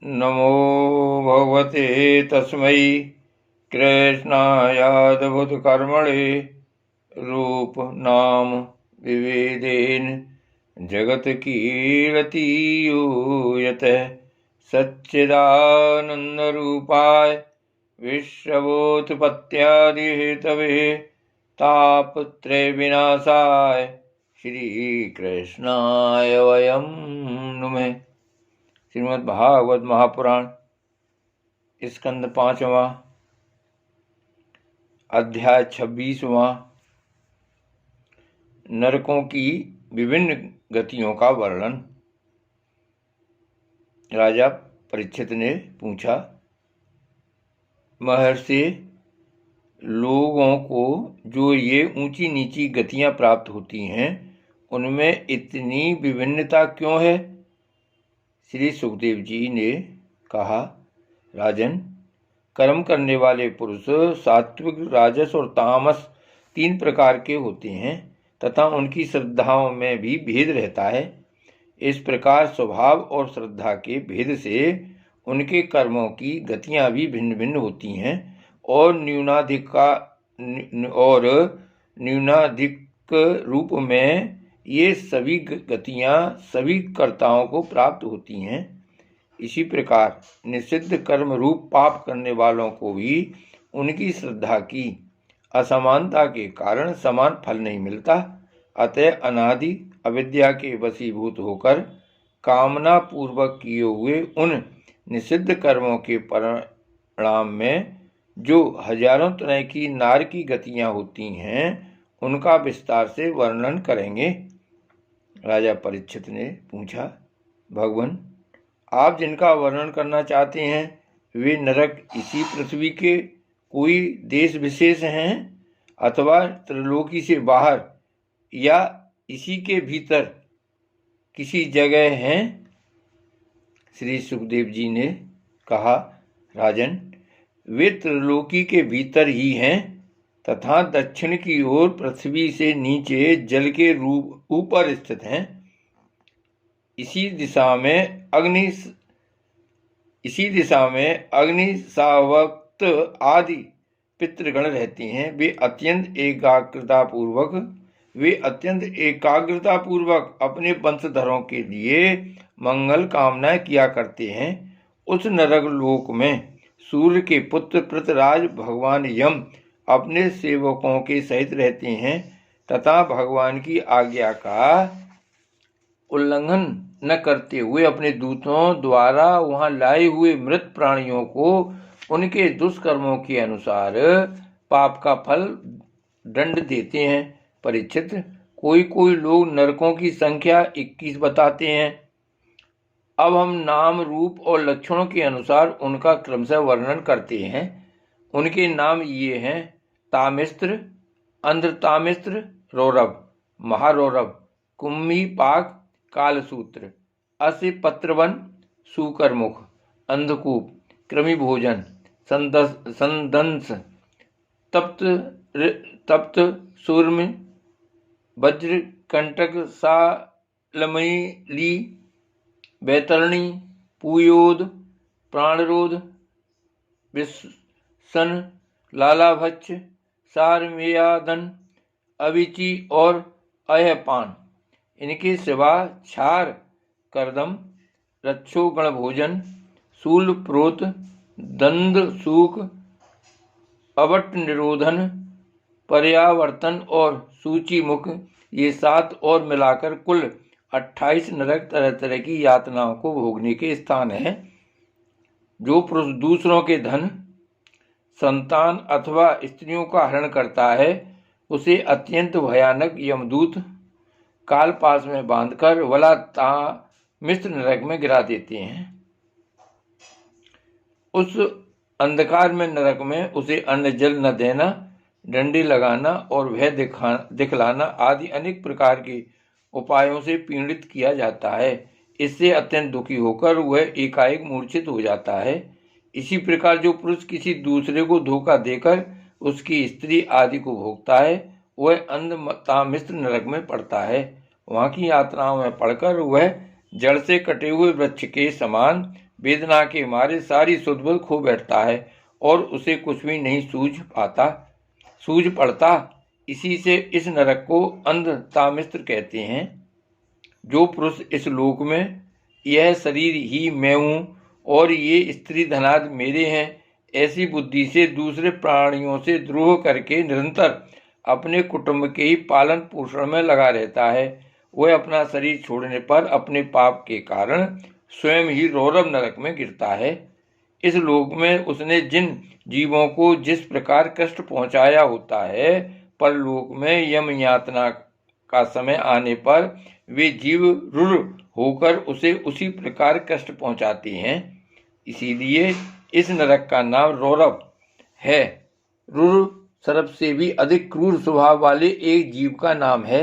नमो भगवते तस्मै कृष्णायाद्भुतकर्मणे रूप नाम विवेदेन जगत कीर्ति यूयते सच्चिदानंदरूपाय विश्वोत्पत्त्यादिहेतवे तापत्रय विनाशाय श्री कृष्णाय वयं नुमः। श्रीमद् भागवत महापुराण स्कंद 5वां अध्याय 26वां नरकों की विभिन्न गतियों का वर्णन। राजा परीक्षित ने पूछा, महर्षि, लोगों को जो ये ऊंची नीची गतियां प्राप्त होती हैं उनमें इतनी विभिन्नता क्यों है? श्री सुखदेव जी ने कहा, राजन, कर्म करने वाले पुरुष सात्विक, राजस और तामस 3 प्रकार के होते हैं तथा उनकी श्रद्धाओं में भी भेद रहता है। इस प्रकार स्वभाव और श्रद्धा के भेद से उनके कर्मों की गतियां भी भिन्न भिन्न होती हैं और न्यूनाधिक रूप में ये सभी गतियां सभी कर्ताओं को प्राप्त होती हैं। इसी प्रकार निषिद्ध कर्म रूप पाप करने वालों को भी उनकी श्रद्धा की असमानता के कारण समान फल नहीं मिलता। अतः अनादि अविद्या के वशीभूत होकर कामना पूर्वक किए हुए उन निषिद्ध कर्मों के परिणाम में जो हजारों तरह की नार की गतियां होती हैं उनका विस्तार से वर्णन करेंगे। राजा परीक्षित ने पूछा, भगवान, आप जिनका वर्णन करना चाहते हैं वे नरक इसी पृथ्वी के कोई देश विशेष हैं अथवा त्रिलोकी से बाहर या इसी के भीतर किसी जगह हैं? श्री सुखदेव जी ने कहा, राजन, वे त्रिलोकी के भीतर ही हैं तथा दक्षिण की ओर पृथ्वी से नीचे जल के रूप ऊपर स्थित हैं। इसी दिशा में अग्नि सावक्त आदि पितृगण रहते हैं। वे अत्यंत एकाग्रता पूर्वक अपने वंशधरों के लिए मंगल कामनाएं किया करते हैं। उस नरक लोक में सूर्य के पुत्र पृथ्वीराज भगवान यम अपने सेवकों के सहित रहते हैं तथा भगवान की आज्ञा का उल्लंघन न करते हुए अपने दूतों द्वारा वहां लाए हुए मृत प्राणियों को उनके दुष्कर्मों के अनुसार पाप का फल दंड देते हैं। परीक्षित, कोई कोई लोग नरकों की संख्या 21 बताते हैं। अब हम नाम, रूप और लक्षणों के अनुसार उनका क्रमशः वर्णन करते हैं। उनके नाम ये हैं: तामिस्त्र, अंधतामिस्त्र, रौरव, महारौरव, कुम्मीपाक, कालसूत्र, अस्य पत्रवन, सूकरमुख, अंधकूप, कृमिभोजन, संदंस, तप्त सूर्म, वज्र, कंटक, सालमली, बैतरणी, पूयोद, प्राणरोध, विसन, लालाभच्छ, सारमेयादन, अविचि और अयपान। इनके सिवा क्षार, करदम, रक्षो, गणभोजन, शूल, प्रोत, दंद, सूक, अवट निरोधन, पर्यावर्तन और सूची मुख, ये 7 और मिलाकर कुल 28 नरक तरह तरह की यातनाओं को भोगने के स्थान हैं। जो पुरुष दूसरों के धन, संतान अथवा स्त्रियों का हरण करता है उसे अत्यंत भयानक यमदूत कालपाश में बांधकर वलातामिस्त्र नरक में गिरा देते हैं। उस अंधकार में नरक में उसे अन्न जल न देना, डंडे लगाना और भय दिखलाना आदि अनेक प्रकार के उपायों से पीड़ित किया जाता है। इससे अत्यंत दुखी होकर वह एकाएक मूर्छित हो जाता है। इसी प्रकार जो पुरुष किसी दूसरे को धोखा देकर उसकी स्त्री आदि को भोगता है वह अंधतामिस्त्र नरक में पड़ता है। वहां की यात्राओं में पड़कर वह जड़ से कटे हुए वृक्ष के समान वेदना के मारे सारी सुध-बुध खो बैठता है और उसे कुछ भी नहीं सूझ पड़ता। इसी से इस नरक को अंधतामिस्त्र कहते हैं। जो पुरुष इस लोक में यह शरीर ही मैं हूँ और ये स्त्री धनाद मेरे हैं, ऐसी बुद्धि से दूसरे प्राणियों से द्रोह करके निरंतर अपने कुटुंब के ही पालन पोषण में लगा रहता है, वह अपना शरीर छोड़ने पर अपने पाप के कारण स्वयं ही रौरव नरक में गिरता है। इस लोक में उसने जिन जीवों को जिस प्रकार कष्ट पहुंचाया होता है, परलोक में यम यातना का समय आने पर वे जीव रुर होकर उसे उसी प्रकार कष्ट पहुंचाते हैं। इसीलिए इस नरक का नाम रौरव है। रुर सर्प से भी अधिक क्रूर स्वभाव वाले एक जीव का नाम है।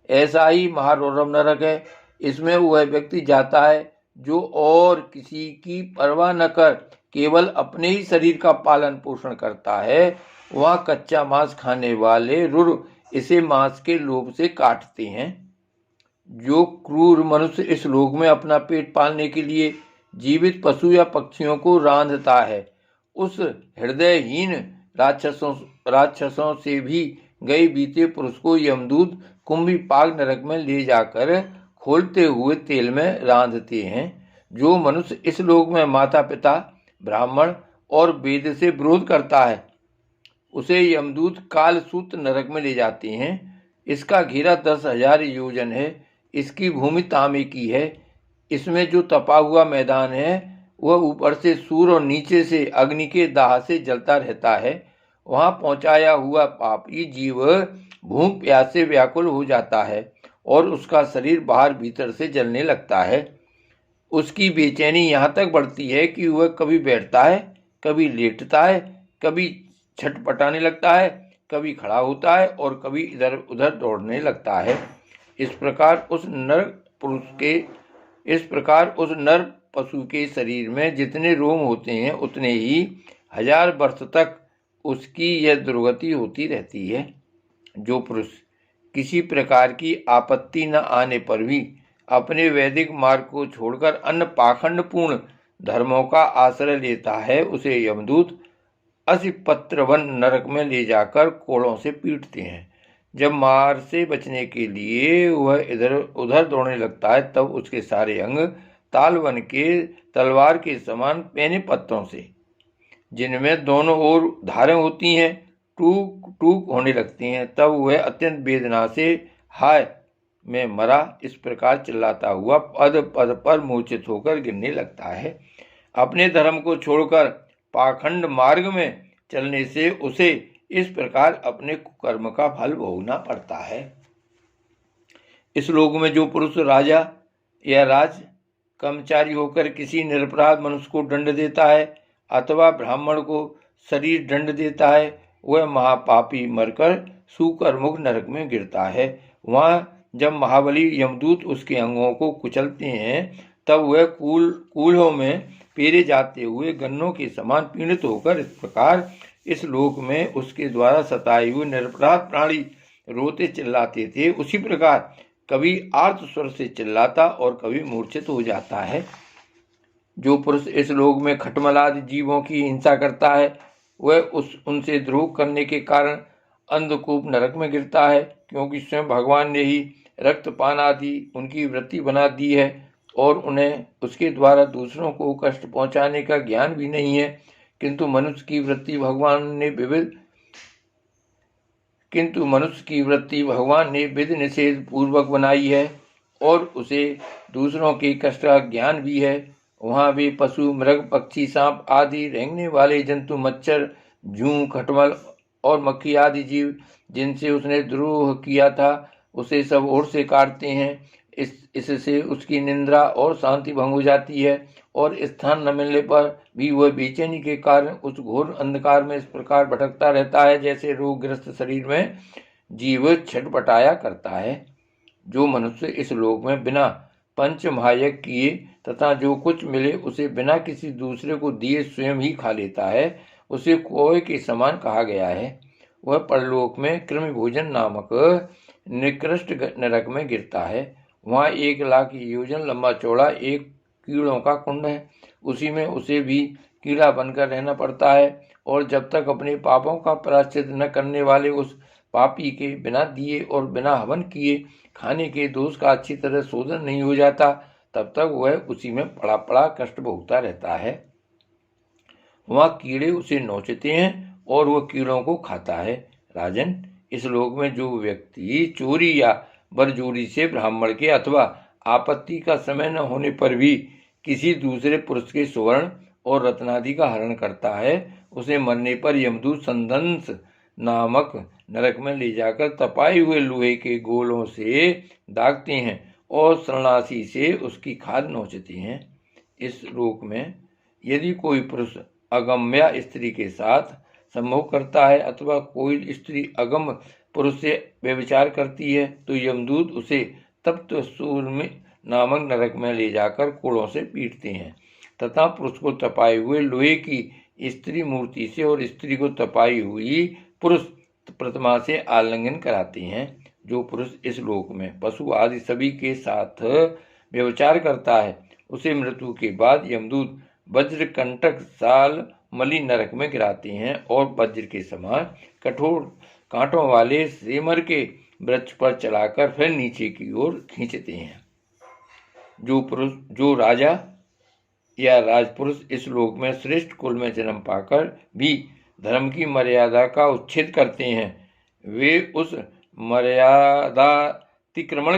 ऐसा ही महारौरव नरक है। इसमें वह व्यक्ति जाता है जो और किसी की परवाह न कर केवल अपने ही शरीर का पालन पोषण करता है। वहाँ कच्चा मांस खाने वाले रुर इसे मांस के लोभ से काटते हैं। जो क्रूर मनुष्य इस लोक में अपना पेट पालने के लिए जीवित पशु या पक्षियों को रांधता है, उस हृदयहीन राक्षसों से भी गए बीते पुरुष को यमदूत कुंभी पाग नरक में ले जाकर खोलते हुए तेल में रांधते हैं। जो मनुष्य इस लोक में माता पिता, ब्राह्मण और वेद से विरोध करता है, उसे यमदूत कालसूत्र नरक में ले जाते हैं। इसका घेरा 10,000 योजन है। इसकी भूमि तांबे की है। इसमें जो तपा हुआ मैदान है वह ऊपर से सूर्य और नीचे से अग्नि के दाह से जलता रहता है। वहां पहुंचाया हुआ पापी जीव भूख प्यास से व्याकुल हो जाता है और उसका शरीर बाहर भीतर से जलने लगता है। उसकी बेचैनी यहाँ तक बढ़ती है कि वह कभी बैठता है, कभी लेटता है, कभी छटपटाने लगता है, कभी खड़ा होता है और कभी इधर उधर दौड़ने लगता है। इस प्रकार उस नर पशु के शरीर में जितने रोम होते हैं उतने ही 1000 वर्ष तक उसकी यह दुर्गति होती रहती है। जो पुरुष किसी प्रकार की आपत्ति न आने पर भी अपने वैदिक मार्ग को छोड़कर अन्य पाखंडपूर्ण धर्मों का आश्रय लेता है, उसे यमदूत असिपत्रवन नरक में ले जाकर कोड़ों से पीटते हैं। जब मार से बचने के लिए वह इधर उधर दौड़ने लगता है, तब उसके सारे अंग तालवन के तलवार के समान पैने पत्तों से, जिनमें दोनों ओर धारें होती हैं, टूक टूक होने लगती हैं। तब वह अत्यंत वेदना से हाय मैं मरा इस प्रकार चिल्लाता हुआ पद पद पर मूर्छित होकर गिरने लगता है। अपने धर्म को छोड़कर पाखंड मार्ग में चलने से उसे इस प्रकार अपने कुकर्म का फल भोगना पड़ता है। इस लोक में जो पुरुष राजा या राज कर्मचारी होकर किसी निरपराध मनुष्य को दंड देता है अथवा ब्राह्मण को शरीर दंड देता है, वह महापापी मरकर सुकर्मुख नरक में गिरता है। वहाँ जब महाबली यमदूत उसके अंगों को कुचलते हैं, तब वह कूल्हों में पेरे जाते हुए गन्नों के समान पीड़ित होकर इस प्रकार इस लोक में उसके द्वारा सताए हुए निरपराध प्राणी रोते चिल्लाते थे, उसी प्रकार कभी आर्त स्वर से चिल्लाता और कभी मूर्छित हो जाता है। जो पुरुष इस लोक में खटमलादि जीवों की हिंसा करता है, वह उनसे द्रोह करने के कारण अंधकूप नरक में गिरता है, क्योंकि स्वयं भगवान ने ही रक्तपान आदि उनकी वृत्ति बना दी है और उन्हें उसके द्वारा दूसरों को कष्ट पहुंचाने का ज्ञान भी नहीं है। किंतु मनुष्य की वृत्ति भगवान ने विधि निषेध पूर्वक बनाई है और उसे दूसरों के कष्ट का ज्ञान भी है। वहाँ भी पशु, मृग, पक्षी, सांप आदि रेंगने वाले जंतु, मच्छर, जूं, खटमल और मक्खी आदि जीव जिनसे उसने द्रोह किया था, उसे सब ओर से काटते हैं। इससे उसकी निंद्रा और शांति भंग हो जाती है और स्थान न मिलने पर भी वह बेचैनी के कारण उस घोर अंधकार में इस प्रकार भटकता रहता है जैसे रोगग्रस्त शरीर में जीव छटपटाया करता है। जो मनुष्य इस लोक में बिना पंच महायज्ञ किए तथा जो कुछ मिले उसे बिना किसी दूसरे को दिए स्वयं ही खा लेता है, उसे कौवे के समान कहा गया है। वह परलोक में कृमि भोजन नामक निकृष्ट नरक में गिरता है। वहाँ 1 लाख योजन लंबा चौड़ा एक कीड़ों का कुंड है। उसी में उसे भी कीड़ा बनकर रहना पड़ता है। और जब तक अपने पापों का प्रायश्चित न करने वाले उस पापी के बिना दिए और बिना हवन किए खाने के दोष का अच्छी तरह शोधन नहीं हो जाता, तब तक वह उसी में पड़ा पड़ा कष्ट भोगता रहता है। वहाँ कीड़े उसे नोचते हैं और वह कीड़ों को खाता है। राजन, इस लोक में जो व्यक्ति चोरी या बरजोरी से ब्राह्मण के अथवा आपत्ति का समय न होने पर भी किसी दूसरे पुरुष के स्वर्ण और रत्नादि का हरण करता है, उसे मरने पर यमदूत संदंस नामक नरक में ले जाकर तपाए हुए लोहे के गोलों से दागते हैं और शरणासी से उसकी खाद नोचते हैं। इस लोक में यदि कोई पुरुष अगम्या स्त्री के साथ संभोग करता है अथवा कोई स्त्री अगम पुरुष से व्यभिचार करती है, तो यमदूत उसे तप्त सूर्य नामक नरक में ले जाकर कोड़ों से पीटते हैं तथा पुरुष को तपाए हुए लोहे की स्त्री मूर्ति से और स्त्री को तपाई हुई पुरुष प्रतिमा से आलिंगन कराते हैं। जो पुरुष इस लोक में पशु आदि सभी के साथ व्यभिचार करता है, उसे मृत्यु के बाद यमदूत वज्र कंटक साल मली नरक में गिराते हैं और वज्र के समान कठोर कांटों वाले सेमर के वृक्ष पर चलाकर फिर नीचे की ओर खींचते हैं। जो राजा या राजपुरुष इस लोक में श्रेष्ठ कुल में जन्म पाकर भी धर्म की मर्यादा का उच्छेद करते हैं, वे उस मर्यादातिक्रमण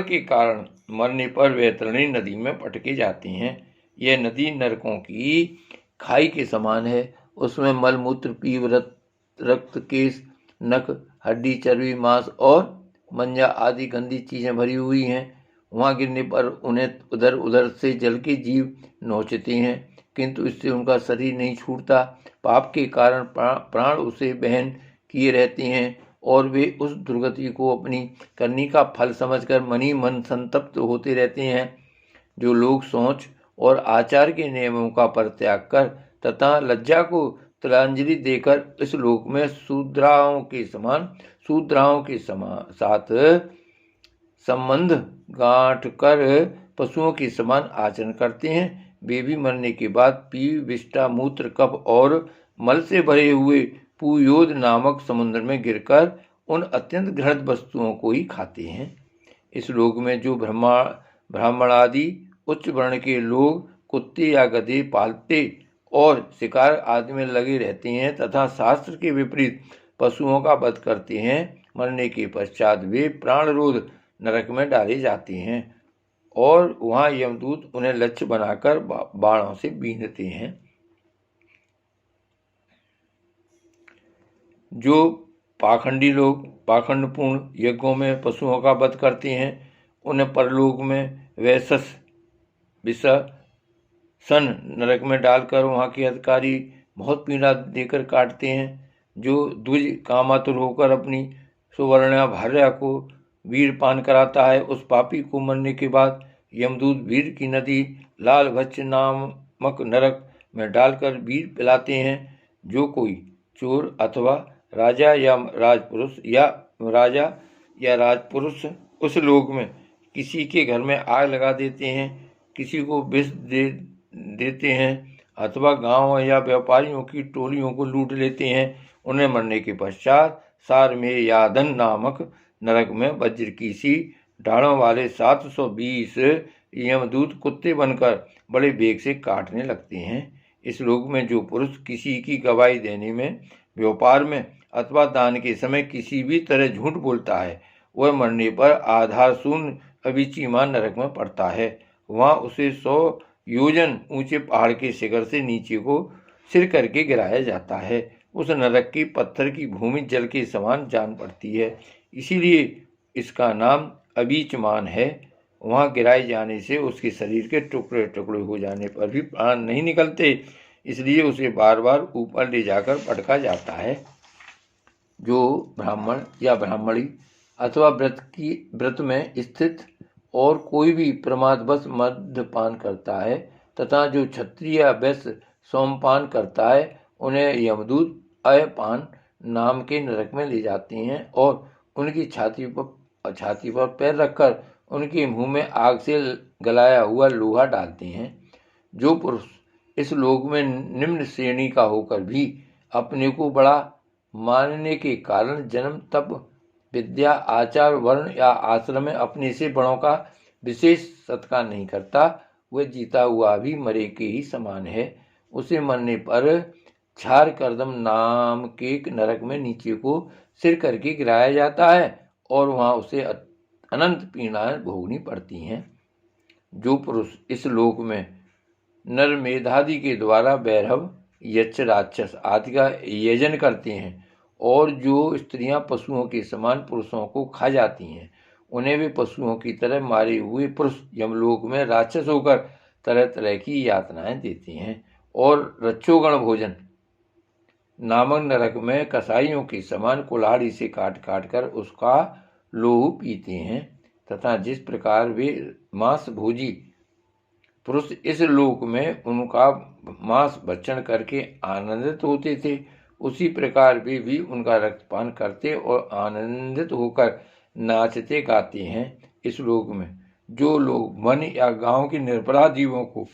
के कारण मरने पर वैतरणी नदी में पटके जाते हैं। यह नदी नरकों की खाई के समान है। उसमें मल मूत्र पीव रक्त केश नख हड्डी चर्बी मांस और मंजा आदि गंदी चीजें भरी हुई हैं। वहां गिरने पर उन्हें उधर उधर से जल के जीव नोचते हैं, किंतु इससे उनका शरीर नहीं छूटता। पाप के कारण प्राण उसे बहन किए रहते हैं और वे उस दुर्गति को अपनी करनी का फल समझकर मनी मन संतप्त होते रहते हैं। जो लोग सोच और आचार के नियमों का परित्याग कर तथा लज्जा को तिलांजलि देकर इस लोक में शूद्राओं के साथ संबंध गांठ कर पशुओं के समान आचरण करते हैं, वे भी मरने के बाद पीव विष्टा मूत्र कफ और मल से भरे हुए पुयोद नामक समुद्र में गिरकर उन अत्यंत घृणित वस्तुओं को ही खाते हैं। इस लोक में जो ब्राह्मण आदि उच्च वर्ण के लोग कुत्ते या गधे पालते और शिकार आदि में लगे रहते हैं तथा शास्त्र के विपरीत पशुओं का वध करते हैं, मरने के पश्चात वे प्राणरोध नरक में डाले जाते हैं और वहां यमदूत उन्हें लक्ष्य बनाकर बाणों से बीनते हैं। जो पाखंडी लोग पाखंडपूर्ण यज्ञों में पशुओं का वध करते हैं, उन्हें परलोक में वैसस सन नरक में डालकर वहां के अधिकारी बहुत पीड़ा देकर काटते हैं। जो द्विज कामातुर होकर अपनी सुवर्णा भार्या को वीर पान कराता है, उस पापी को मरने के बाद यमदूत वीर की नदी लाल भच्च नामक नरक में डालकर वीर पिलाते हैं। जो कोई चोर अथवा राजा या राजपुरुष उस लोक में किसी के घर में आग लगा देते हैं, किसी को विष देते हैं अथवा गांव या व्यापारियों की टोलियों को लूट लेते हैं, उन्हें मरने के पश्चात सार में यादन नामक नरक में वज्र की सी ढालों वाले 720 यमदूत कुत्ते बनकर बड़े वेग से काटने लगते हैं। इस लोक में जो पुरुष किसी की गवाही देने में, व्यापार में अथवा दान के समय किसी भी तरह झूठ बोलता है, वह मरने पर आधार शून्य अविचीमान नरक में पड़ता है। वहां उसे 100 योजन ऊंचे पहाड़ के शिखर से नीचे को सिर करके गिराया जाता है। उस नरक की पत्थर की भूमि जल के समान जान पड़ती है, इसीलिए इसका नाम अबीचमान है। वहां गिराए जाने से उसके शरीर के टुकड़े टुकड़े हो जाने पर भी प्राण नहीं निकलते, इसलिए उसे बार बार ऊपर ले जाकर पटका जाता है। जो ब्राह्मण या ब्राह्मणी अथवा व्रत में स्थित और कोई भी प्रमादवश मद्यपान करता है तथा जो क्षत्रिय या वैश्य सोमपान करता है, उन्हें यमदूत अयपान नाम के नरक में ले जाते हैं और उनकी छाती पर पैर रखकर उनके मुंह में आग से गलाया हुआ लोहा डालते हैं। जो पुरुष इस लोक में निम्न श्रेणी का होकर भी अपने को बड़ा मानने के कारण जन्म, तप, विद्या, आचार, वर्ण या आश्रम में अपने से बड़ों का विशेष सत्कार नहीं करता, वह जीता हुआ भी मरे के ही समान है। उसे मरने पर छार करदम नाम के नरक में नीचे को सिर करके गिराया जाता है और वहां उसे अनंत पीड़ाएं भोगनी पड़ती हैं। जो पुरुष इस लोक में नर मेधादि के द्वारा भैरव, यक्ष, राक्षस आदि का यजन करते हैं और जो स्त्रियां पशुओं के समान पुरुषों को खा जाती हैं, उन्हें भी पशुओं की तरह मारे हुए पुरुष यमलोक में राक्षस होकर तरह तरह की यातनाएं देते हैं और रक्षोगण भोजन नामक नरक में कसाईयों के समान कुल्हाड़ी से काट काट कर उसका लोहू पीते हैं। तथा जिस प्रकार वे मांस भोजी पुरुष इस लोक में उनका मांस भक्षण करके आनंदित होते थे, उसी प्रकार वे भी उनका रक्तपान करते और आनंदित होकर नाचते गाते हैं। इस लोक में जो लोग वन या गांव के निरपराध जीवों को,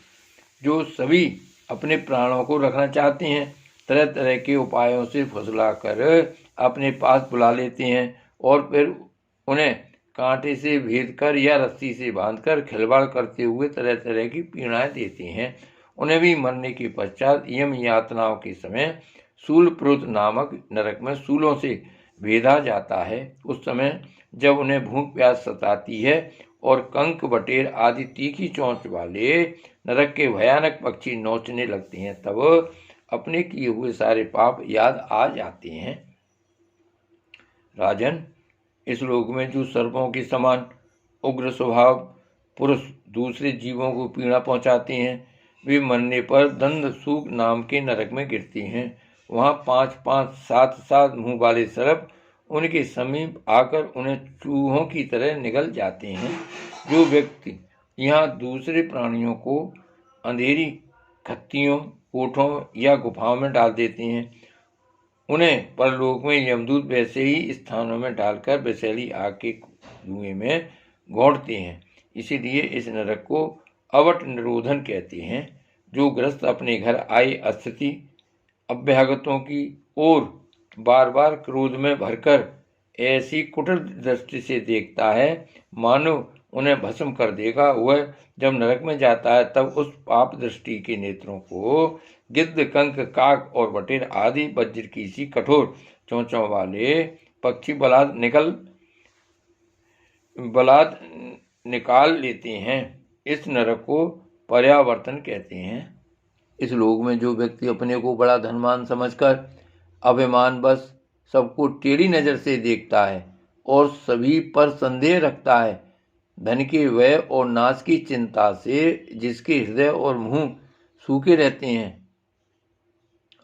जो सभी अपने प्राणों को रखना चाहते हैं, तरह तरह के उपायों से फुसला कर अपने पास बुला लेते हैं और फिर उन्हें कांटे से भेद कर या रस्सी से बांधकर खिलवाड़ करते हुए तरह तरह की पीड़ाएं देते हैं, उन्हें भी मरने के पश्चात यम यातनाओं के समय शूलप्रोत नामक नरक में शूलों से भेदा जाता है। उस समय जब उन्हें भूख प्यास सताती है और कंक, बटेर आदि तीखी चोंच वाले नरक के भयानक पक्षी नोचने लगते हैं, तब अपने किए हुए सारे पाप याद आ जाते हैं। राजन, इस लोक में जो सर्पों के समान उग्र स्वभाव पुरुष दूसरे जीवों को पीड़ा पहुंचाते हैं, वे मरने पर दंड सूक नाम के नरक में गिरते हैं। वहां 5-5, 7-7 मुंह वाले सर्प उनके समीप आकर उन्हें चूहों की तरह निगल जाते हैं। जो व्यक्ति यहाँ दूसरे प्राणियों को अंधेरी खत्तियों, कोठों या गुफाओं में डाल देते हैं, उन्हें परलोक में यमदूत वैसे ही स्थानों में डालकर विषैली आग के धुएं में घोंटते हैं। इसीलिए इस नरक को अवट निरोधन कहते हैं। जो ग्रस्त अपने घर आए अस्थिति अभ्यागतों की ओर बार बार क्रोध में भरकर ऐसी कुटिल दृष्टि से देखता है मानो उन्हें भस्म कर देगा, वह जब नरक में जाता है तब उस पाप दृष्टि के नेत्रों को गिद्ध, कंक, काक और बटेर आदि वज्र की सी कठोर चोंचों वाले पक्षी बलाद निकाल लेते हैं। इस नरक को पर्यावर्तन कहते हैं। इस लोक में जो व्यक्ति अपने को बड़ा धनवान समझकर अभिमानवश सबको टेढ़ी नजर से देखता है और सभी पर संदेह रखता है, धन के व्यय और नाश की चिंता से जिसके हृदय और मुंह सूखे रहते हैं,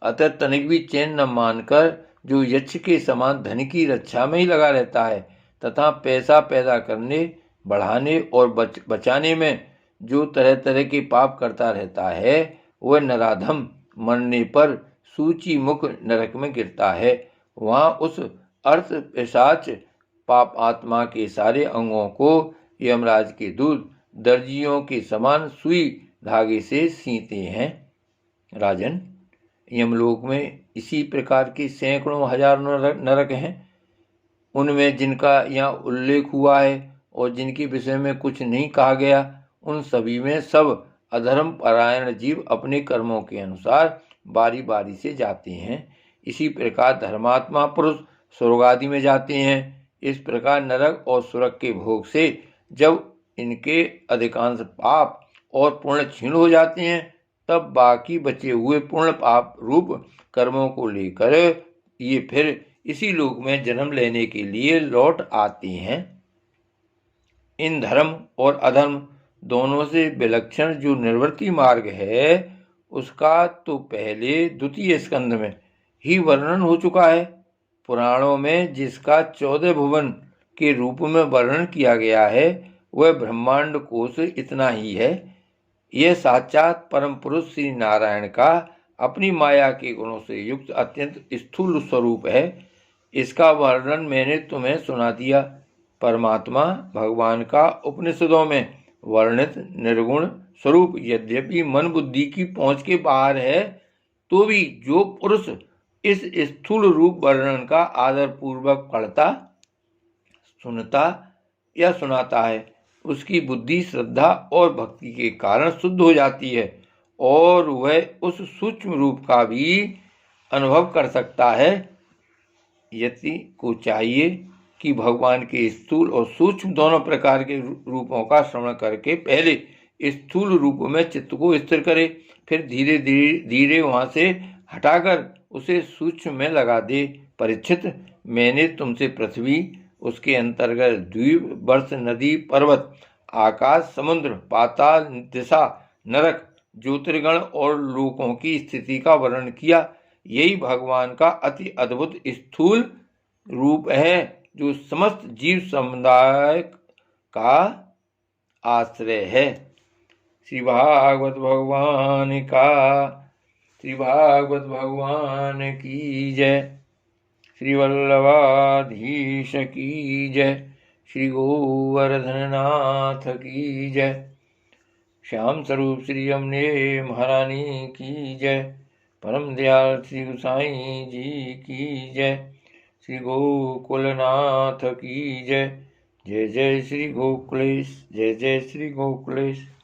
अतः तनिक भी चैन न मानकर जो यक्ष के समान धन की रक्षा में ही लगा रहता है तथा पैसा पैदा करने, बढ़ाने और बचाने में जो तरह तरह के पाप करता रहता है, वह नराधम मरने पर सूची मुख नरक में गिरता है। वहां उस अर्थ पिशाच पाप आत्मा के सारे अंगों को यमराज के दूत दर्जियों के समान सुई धागे से सीते हैं। राजन, यमलोक में इसी प्रकार के सैकड़ों हजारों नरक हैं। उनमें जिनका यहाँ उल्लेख हुआ है और जिनके विषय में कुछ नहीं कहा गया, उन सभी में सब अधर्म परायण जीव अपने कर्मों के अनुसार बारी बारी से जाते हैं। इसी प्रकार धर्मात्मा पुरुष स्वर्ग आदि में जाते हैं। इस प्रकार नरक और स्वर्ग के भोग से जब इनके अधिकांश पाप और पुण्य क्षीण हो जाते हैं, तब बाकी बचे हुए पुण्य पाप रूप कर्मों को लेकर ये फिर इसी लोक में जन्म लेने के लिए लौट आते हैं। इन धर्म और अधर्म दोनों से विलक्षण जो निवृत्ति मार्ग है, उसका तो पहले द्वितीय स्कंध में ही वर्णन हो चुका है। पुराणों में जिसका 14 भुवन के रूप में वर्णन किया गया है, वह ब्रह्मांड कोश इतना ही है। यह साक्षात परम पुरुष श्री नारायण का अपनी माया के गुणों से युक्त अत्यंत स्थूल स्वरूप है। इसका वर्णन मैंने तुम्हें सुना दिया। परमात्मा भगवान का उपनिषदों में वर्णित निर्गुण स्वरूप यद्यपि मन बुद्धि की पहुंच के बाहर है, तो भी जो पुरुष इस स्थूल रूप वर्णन का आदर पूर्वक पढ़ता, सुनता या सुनाता है, उसकी बुद्धि श्रद्धा और भक्ति के कारण शुद्ध हो जाती है और वह उस सूक्ष्म रूप का भी अनुभव कर सकता है। यति को चाहिए कि भगवान के स्थूल और सूक्ष्म दोनों प्रकार के रूपों का श्रवण करके पहले स्थूल रूप में चित्त को स्थिर करे, फिर धीरे धीरे वहां से हटाकर उसे सूक्ष्म में लगा दे। परीक्षित, मैंने तुमसे पृथ्वी, उसके अंतर्गत द्वीप, वर्ष, नदी, पर्वत, आकाश, समुद्र, पाताल, दिशा, नरक, ज्योतिर्गण और लोकों की स्थिति का वर्णन किया। यही भगवान का अति अद्भुत स्थूल रूप है जो समस्त जीव समुदाय का आश्रय है। श्री भागवत भगवान की जय। श्री वल्लभाधीश की जय। श्री गोवर्धननाथ की जय। श्याम स्वरूप श्री यमुने महारानी की जय। परम दयाल श्री गोसाई जी की जय। श्री गोकुलनाथ की जय। जय जय श्री गोकुलेश, जय जय श्री गोकुलेश।